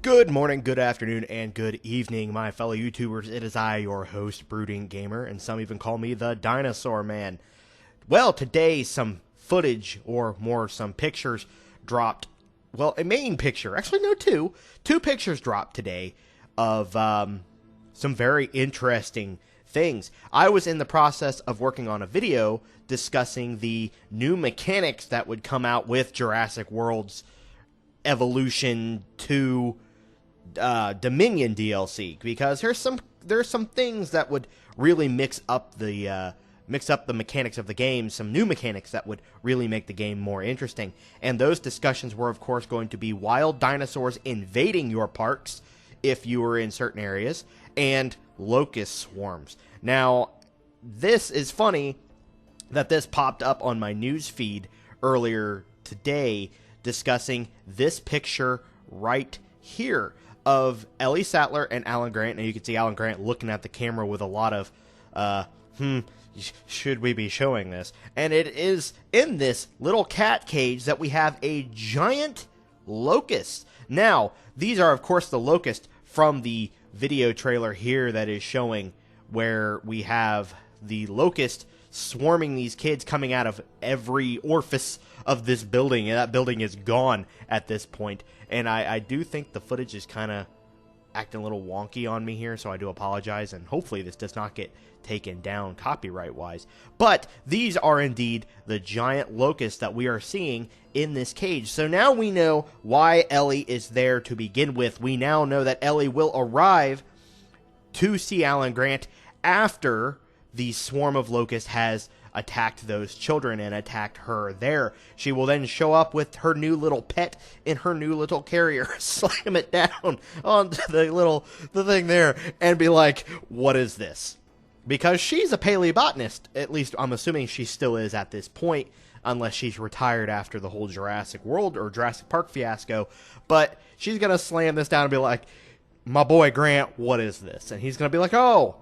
Good morning, good afternoon, and good evening, my fellow YouTubers. It is I, your host, Brooding Gamer, and some even call me the Dinosaur Man. Well, today some footage, or more, some pictures dropped. Well, a main picture. Actually, no, two. Two pictures dropped today of some very interesting things. I was in the process of working on a video discussing the new mechanics that would come out with Jurassic World's Evolution 2 Dominion DLC, because there's some things that would really mix up the mechanics of the game, some new mechanics that would really make the game more interesting. And those discussions were, of course, going to be wild dinosaurs invading your parks if you were in certain areas, and locust swarms. Now, this is funny that this popped up on my news feed earlier today, discussing this picture right here of Ellie Sattler and Alan Grant. And you can see Alan Grant looking at the camera with a lot of, should we be showing this? And it is in this little cat cage that we have a giant locust. Now, these are, of course, the locusts from the video trailer here that is showing where we have the locust swarming these kids coming out of every orifice of this building, and that building is gone at this point. And I do think the footage is kind of acting a little wonky on me here, so I do apologize, and hopefully this does not get taken down copyright-wise. But these are indeed the giant locusts that we are seeing in this cage. So now we know why Ellie is there to begin with. We now know that Ellie will arrive to see Alan Grant after the swarm of locusts has attacked those children and attacked her there. She will then show up with her new little pet in her new little carrier, slam it down onto the thing there, and be like, what is this? Because she's a paleobotanist. At least I'm assuming she still is at this point, unless she's retired after the whole Jurassic World or Jurassic Park fiasco. But she's going to slam this down and be like, my boy Grant, what is this? And he's going to be like, oh,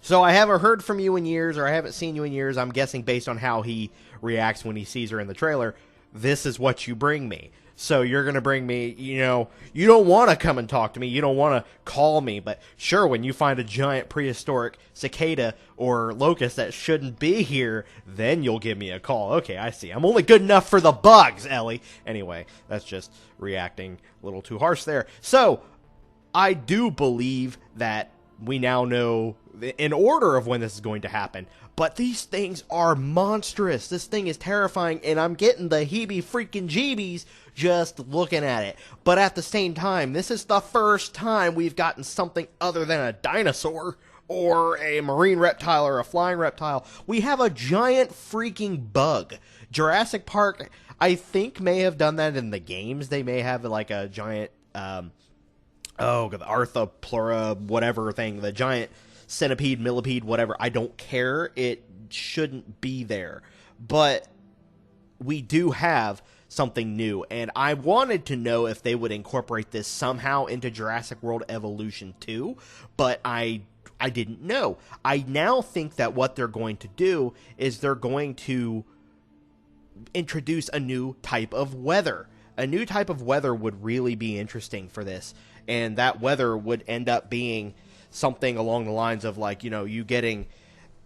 so I haven't heard from you in years, or I haven't seen you in years. I'm guessing based on how he reacts when he sees her in the trailer, this is what you bring me. So you're going to bring me, you don't want to come and talk to me. You don't want to call me. But sure, when you find a giant prehistoric cicada or locust that shouldn't be here, then you'll give me a call. Okay, I see. I'm only good enough for the bugs, Ellie. Anyway, that's just reacting a little too harsh there. So I do believe that we now know in order of when this is going to happen. But these things are monstrous. This thing is terrifying, and I'm getting the heebie-freaking-jeebies just looking at it. But at the same time, this is the first time we've gotten something other than a dinosaur or a marine reptile or a flying reptile. We have a giant freaking bug. Jurassic Park, I think, may have done that in the games. They may have like a giant the Arthropleura, whatever thing, the giant centipede, millipede, whatever. I don't care. It shouldn't be there. But we do have something new, and I wanted to know if they would incorporate this somehow into Jurassic World Evolution 2, but I didn't know. I now think that what they're going to do is they're going to introduce a new type of weather. A new type of weather would really be interesting for this. And that weather would end up being something along the lines of, like, you getting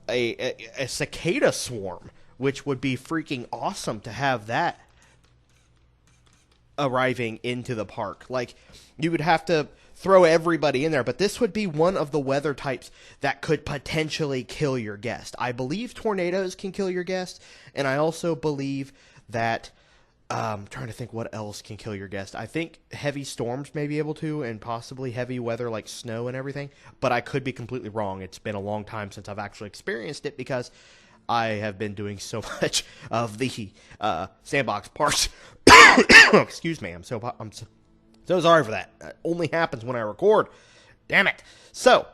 a cicada swarm, which would be freaking awesome to have that arriving into the park. Like, you would have to throw everybody in there, but this would be one of the weather types that could potentially kill your guest. I believe tornadoes can kill your guest, and I also believe that I'm trying to think what else can kill your guest. I think heavy storms may be able to, and possibly heavy weather like snow and everything. But I could be completely wrong. It's been a long time since I've actually experienced it because I have been doing so much of the sandbox parts. Excuse me. I'm so sorry for that. It only happens when I record. Damn it. So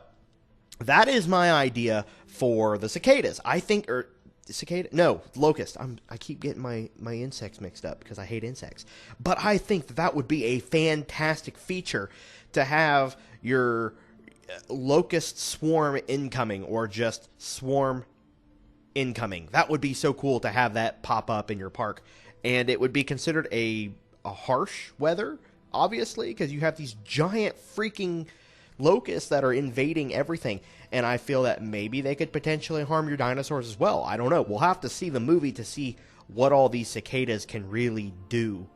that is my idea for the cicadas. I think, cicada? No, locust. I keep getting my insects mixed up because I hate insects. But I think that would be a fantastic feature to have your locust swarm incoming, or just swarm incoming. That would be so cool to have that pop up in your park. And it would be considered a harsh weather obviously, because you have these giant freaking locusts that are invading everything. And I feel that maybe they could potentially harm your dinosaurs as well. I don't know. We'll have to see the movie to see what all these cicadas can really do.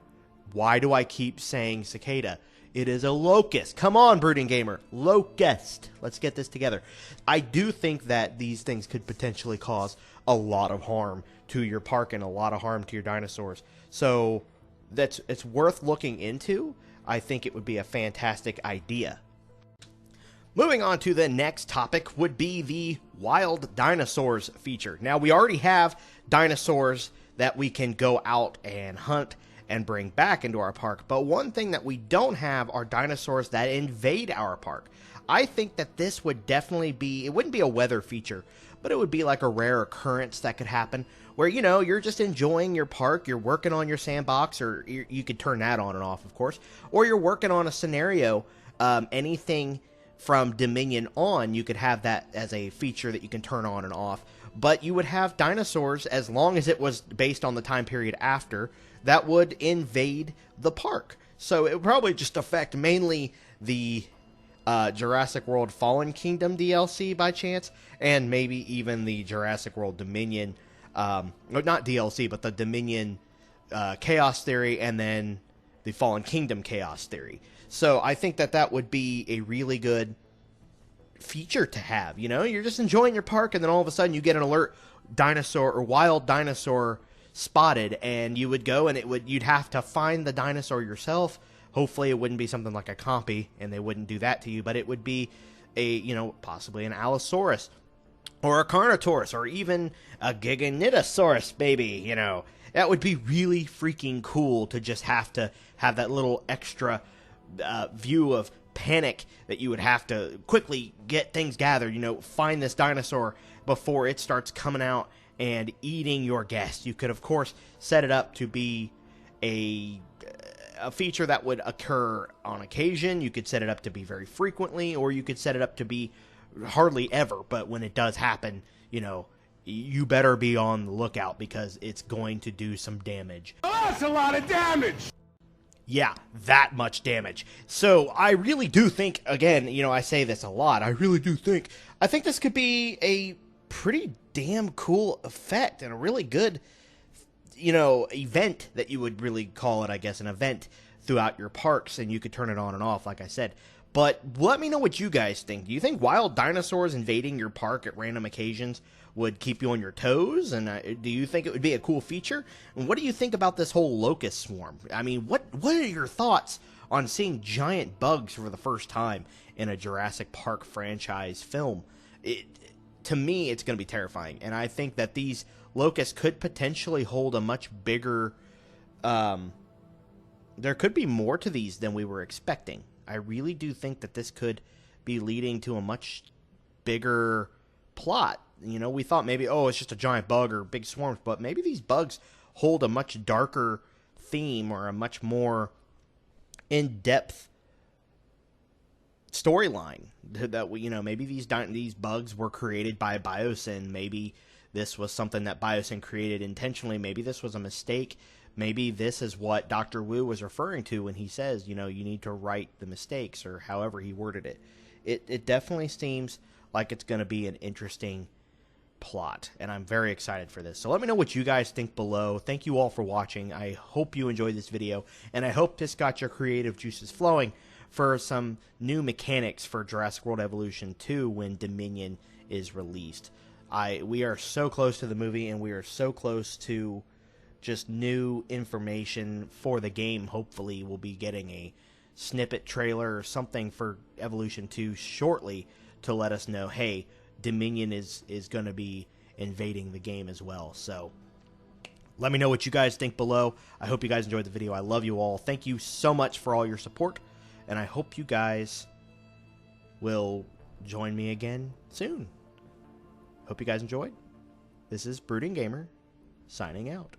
Why do I keep saying cicada? It is a locust. Come on, Brooding Gamer. Locust. Let's get this together. I do think that these things could potentially cause a lot of harm to your park and a lot of harm to your dinosaurs. So it's worth looking into. I think it would be a fantastic idea. Moving on to the next topic would be the Wild Dinosaurs feature. Now, we already have dinosaurs that we can go out and hunt and bring back into our park, but one thing that we don't have are dinosaurs that invade our park. I think that this would definitely be, it wouldn't be a weather feature, but it would be like a rare occurrence that could happen where, you know, you're just enjoying your park, you're working on your sandbox, or you could turn that on and off, of course, or you're working on a scenario, anything from Dominion on, you could have that as a feature that you can turn on and off. But you would have dinosaurs, as long as it was based on the time period after, that would invade the park. So it would probably just affect mainly the Jurassic World Fallen Kingdom DLC by chance, and maybe even the Jurassic World Dominion, not DLC, but the Dominion Chaos Theory, and then the Fallen Kingdom Chaos Theory. So I think that that would be a really good feature to have. You know, you're just enjoying your park, and then all of a sudden you get an alert, dinosaur or wild dinosaur spotted, and you would go and you'd have to find the dinosaur yourself. Hopefully it wouldn't be something like a compy, and they wouldn't do that to you, but it would be a, you know, possibly an Allosaurus or a Carnotaurus or even a Giganotosaurus, baby, you know. That would be really freaking cool to just have that little extra view of panic that you would have to quickly get things gathered, you know, find this dinosaur before it starts coming out and eating your guest. You could, of course, set it up to be a feature that would occur on occasion. You could set it up to be very frequently, or you could set it up to be hardly ever. But when it does happen, you know, you better be on the lookout because it's going to do some damage. Oh, that's a lot of damage! Yeah, that much damage. So I really do think, again, you know, I say this a lot, I think this could be a pretty damn cool effect and a really good, you know, event that you would really call it, I guess, an event throughout your parks, and you could turn it on and off, like I said. But let me know what you guys think. Do you think wild dinosaurs invading your park at random occasions would keep you on your toes? And do you think it would be a cool feature? And what do you think about this whole locust swarm? I mean, what are your thoughts on seeing giant bugs for the first time in a Jurassic Park franchise film? To me, it's going to be terrifying. And I think that these locusts could potentially hold a much bigger... there could be more to these than we were expecting. I really do think that this could be leading to a much bigger plot. You know, we thought maybe, oh, it's just a giant bug or big swarms, but maybe these bugs hold a much darker theme or a much more in-depth storyline. That we, you know, maybe these bugs were created by Biosyn. Maybe this was something that Biosyn created intentionally. Maybe this was a mistake. Maybe this is what Dr. Wu was referring to when he says, you know, you need to write the mistakes, or however he worded it. It definitely seems like it's going to be an interesting plot, and I'm very excited for this. So let me know what you guys think below. Thank you all for watching. I hope you enjoyed this video, and I hope this got your creative juices flowing for some new mechanics for Jurassic World Evolution 2 when Dominion is released. We are so close to the movie, and we are so close to just new information for the game. Hopefully we'll be getting a snippet trailer or something for Evolution 2 shortly to let us know, hey, Dominion is going to be invading the game as well. So let me know what you guys think below. I hope you guys enjoyed the video. I love you all. Thank you so much for all your support, and I hope you guys will join me again soon. Hope you guys enjoyed. This is Brooding Gamer, signing out.